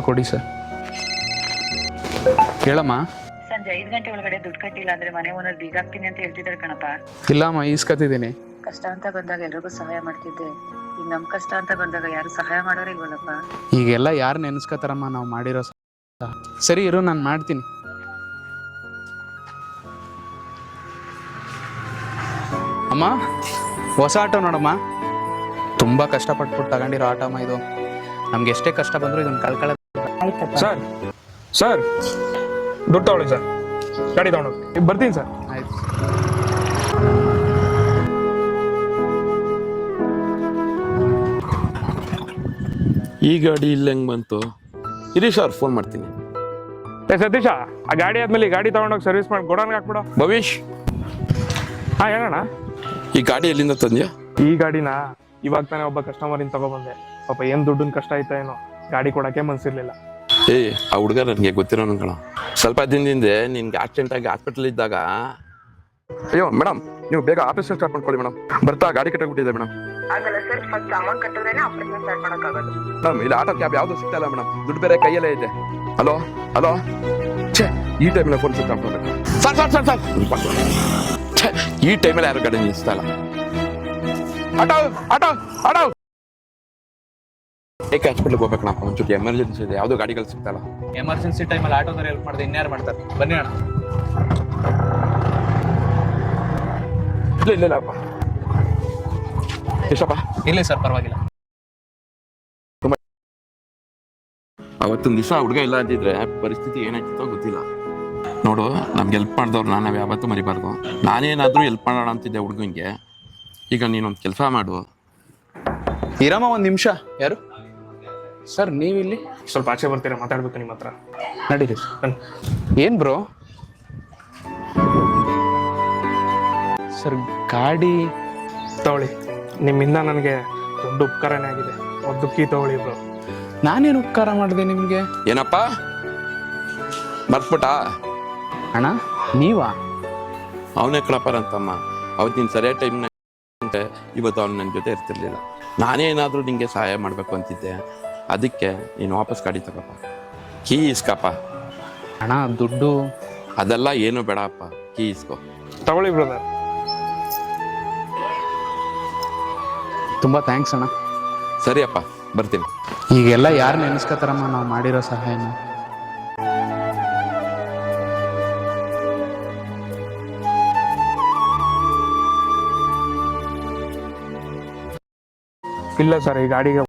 ಆಯ್ತು ಕೊಡಿ ಸರ್. ಹೇಳಮ್ಮ. ಸಂಜೆ 5 ಗಂಟೆ ಒಳಗಡೆ ದುಡ್ಡು ಕಟ್ಟಿಲ್ಲ ಅಂದ್ರೆ ಮನೆ ಓನರ್ ಬೀಗ ಹಾಕ್ತೀನಿ ಅಂತ ಹೇಳ್ತಿದ್ದಾರೆ ಕಣಪ್ಪ. ಇಲ್ಲಮ್ಮ, ಈಸ್ಕತಿದ್ದೀನಿ. ಕಷ್ಟ ಅಂತ ಬಂದಾಗ ಎಲ್ರಿಗೂ ಸಹಾಯ ಮಾಡ್ತಿದ್ದೆ, ಈಗ ನಮ್ ಕಷ್ಟ ಅಂತ ಬಂದಾಗ ಯಾರು ಸಹಾಯ ಮಾಡೋರೇ ಇಲ್ವಲ್ಲಪ್ಪ. ಈಗೆಲ್ಲ ಯಾರು ನೆನೆಸ್ಕೋತಾರಮ್ಮ ನಾವು ಮಾಡಿರೋ ಸರಿ ಇರು, ನಾನು ಮಾಡ್ತೀನಿ. ಅಮ್ಮ, ಹೊಸ ಆಟೋ ನೋಡಮ್ಮ. ತುಂಬ ಕಷ್ಟಪಟ್ಬಿಟ್ಟು ತಗೊಂಡಿರೋ ಆಟೋಮ್ಮ ಇದು. ನಮ್ಗೆ ಎಷ್ಟೇ ಕಷ್ಟ ಬಂದರೂ ಇದನ್ನು ಕಳ್ಕೊಳ್ಳೋದು. ಸರ್ ಸರ್ ದುಡ್ಡು ತಗೊಳ್ಳಿ ಸರ್, ಗಾಡಿ ತಗೊಂಡೋಗಿ ಬರ್ತೀನಿ ಸರ್. ಆಯ್ತು. ಈ ಗಾಡಿ ಇಲ್ಲ ಹೆಂಗೆ ಬಂತು? ಇರಿ ಸರ್, ಫೋನ್ ಮಾಡ್ತೀನಿ. ಸತೀಶ, ಆ ಗಾಡಿ ಆದ್ಮೇಲೆ ಈ ಗಾಡಿ ತಗೊಂಡೋಗಿ ಸರ್ವಿಸ್ ಮಾಡಿ ಗೋಡನ್ಗೆ ಹಾಕ್ಬಿಡು. ಭವಿಷ್, ಹಾ ಹೇಳೋಣ. ಈ ಗಾಡಿ ಎಲ್ಲಿಂದ ತಂದ್ಯಾ? ಈ ಗಾಡಿನ ಇವಾಗ ತಾನೇ ಒಬ್ಬ ಕಸ್ಟಮರಿಂದ ತಗೊಬಂದೆ. ಪಾಪ ಏನ್ ದುಡ್ಡಿನ ಕಷ್ಟ ಆಯ್ತಾ ಏನೋ, ಗಾಡಿ ಕೊಡಕ್ಕೆ ಮನ್ಸಿರ್ಲಿಲ್ಲ. ಆ ಹುಡುಗ ನನಗೆ ಗೊತ್ತಿರೋ ಕಣ. ಸ್ವಲ್ಪ ದಿನದಿಂದ ನಿನ್ಗೆ ಆಕ್ಸಿಡೆಂಟ್ ಆಗಿ ಹಾಸ್ಪಿಟಲ್ ಇದ್ದಾಗ, ಅಯ್ಯೋ ಮೇಡಮ್ ನೀವು ಬೇಗ ಆಪರೇಷನ್ ಸ್ಟಾರ್ಟ್ ಮಾಡ್ಕೊಳ್ಳಿ ಮೇಡಮ್, ಬರ್ತಾ ಗಾಡಿ ಕಟ್ಟಾಗ್ಬಿಟ್ಟಿದೆ ಮೇಡಮ್. ಆಗಲ್ಲ ಸರ್, ಫಸ್ಟ್ ಅಮೌಂಟ್ ಕಟ್ಟಿದ್ರೇನೆ ಆಪರೇಷನ್ ಸ್ಟಾರ್ಟ್ ಮಾಡೋಕ್ಕಾಗೋದು. ಮೇಡಮ್ ಇಲ್ಲಿ ಆಟೋ ಕ್ಯಾಬ್ ಯಾವ್ದು ಸಿಗ್ತಾ ಇಲ್ಲ ಮೇಡಮ್, ದುಡ್ಡು ಬೇರೆ ಕೈಯಲ್ಲೇ ಇದೆ. ಹಲೋ ಹಲೋ, ಛೇ ಈ ಟೈಮಲ್ಲಿ ಫೋನ್ ಸ್ವಿಚ್ ಆಫ್ ಮಾಡ್ಬೇಕು ಸರ್ ಸರ್ ಸರ್ ಸರ್. ಛೇ ಈ ಟೈಮಲ್ಲಿ ಯಾರು ಗಾಡಿ ನಿಲ್ಲಿಸ್ತಾ ಇಲ್ಲ. ಆಟೋ ಆಟೋ ಆಟೋ, ಏಕೆ ಹಾಸ್ಪಿಟ್ಲಿಗೆ ಹೋಗ್ಬೇಕಣಪ್ಪ, ಒಂಚೂರು ಎಮರ್ಜೆನ್ಸಿ ಇದೆ, ಯಾವುದೋ ಗಾಡಿಗಳು ಸಿಗ್ತಾ ಇಲ್ಲ. ಎಮರ್ಜೆನ್ಸಿ ಟೈಮಲ್ಲಿ ಆಟೋದವ್ರು ಹೆಲ್ಪ್ ಮಾಡಿದೆ, ಇನ್ಯಾರು ಮಾಡ್ತಾರೆ? ಬನ್ನಿ ಅಣ್ಣ. ಇಲ್ಲ ಅಪ್ಪ, ಎಷ್ಟಪ್ಪ? ಇಲ್ಲ ಸರ್, ಪರವಾಗಿಲ್ಲ. ಅವತ್ತೊಂದು ದಿವಸ ಹುಡುಗ ಇಲ್ಲ ಅಂತಿದ್ರೆ ಪರಿಸ್ಥಿತಿ ಏನಾಯ್ತಿತ್ತೋ ಗೊತ್ತಿಲ್ಲ. ನೋಡು, ನಮ್ಗೆ ಹೆಲ್ಪ್ ಮಾಡಿದವ್ರು ನಾವು ಯಾವತ್ತೂ ಮರಿಬಾರ್ದು. ನಾನೇನಾದರೂ ಹೆಲ್ಪ್ ಮಾಡೋಣ ಅಂತಿದ್ದೆ ಹುಡುಗನಿಗೆ. ಈಗ ನೀನೊಂದು ಕೆಲಸ ಮಾಡು. ಇರಮ್ಮ ಒಂದು ನಿಮಿಷ. ಯಾರು ಸರ್ ನೀವಿಲ್ಲಿ? ಸ್ವಲ್ಪ ಆಚೆ ಬರ್ತೀರಾ, ಮಾತಾಡ್ಬೇಕು ನಿಮ್ಮ ಹತ್ರ. ನಡೀರಿ. ಏನು ಬ್ರೋ? ಸರ್ ಗಾಡಿ ತಗೊಳ್ಳಿ, ನಿಮ್ಮಿಂದ ನನಗೆ ದೊಡ್ಡ ಉಪಕಾರನೇ ಆಗಿದೆ. ಒಂದು ಕೀ ತಗೊಳ್ಳಿ ಬ್ರೋ. ನಾನೇನು ಉಪಕಾರ ಮಾಡಿದೆ ನಿಮಗೆ? ಏನಪ್ಪ ಮರ್ತ್ಬಿಟ್ಟ? ಅಣ್ಣ ನೀವಾ? ಅವನೇ ಕಳಪರ ಅಂತಮ್ಮ. ಅವತ್ತು ನೀನು ಸರಿಯಾದ ಟೈಮ್ನ ಇವತ್ತು ಅವ್ನು ನನ್ನ ಜೊತೆ ಇರ್ತಿರ್ಲಿಲ್ಲ. ನಾನೇ ಏನಾದರೂ ನಿಂಗೆ ಸಹಾಯ ಮಾಡಬೇಕು ಅಂತಿದ್ದೆ, ಅದಕ್ಕೆ ನೀನು ವಾಪಸ್ ಗಾಡಿ ತಗೋಪ್ಪ, ಕೀ ಇಸ್ಕಪ್ಪ. ಅಣ್ಣ ದುಡ್ಡು ಅದೆಲ್ಲ ಏನು ಬೇಡಪ್ಪ, ಕೀ ಇಸ್ಕೋ. ತಗೊಳ್ಳಿ ಬ್ರದರ್. ತುಂಬ ಥ್ಯಾಂಕ್ಸ್ ಅಣ್ಣ. ಸರಿಯಪ್ಪ, ಬರ್ತೀನಿ. ಈಗೆಲ್ಲ ಯಾರು ನೆನೆಸ್ಕೋತಾರಮ್ಮ ನಾವು ಮಾಡಿರೋ ಸಹಾಯನ? ಇಲ್ಲ ಸರ್, ಈ ಗಾಡಿಗೆ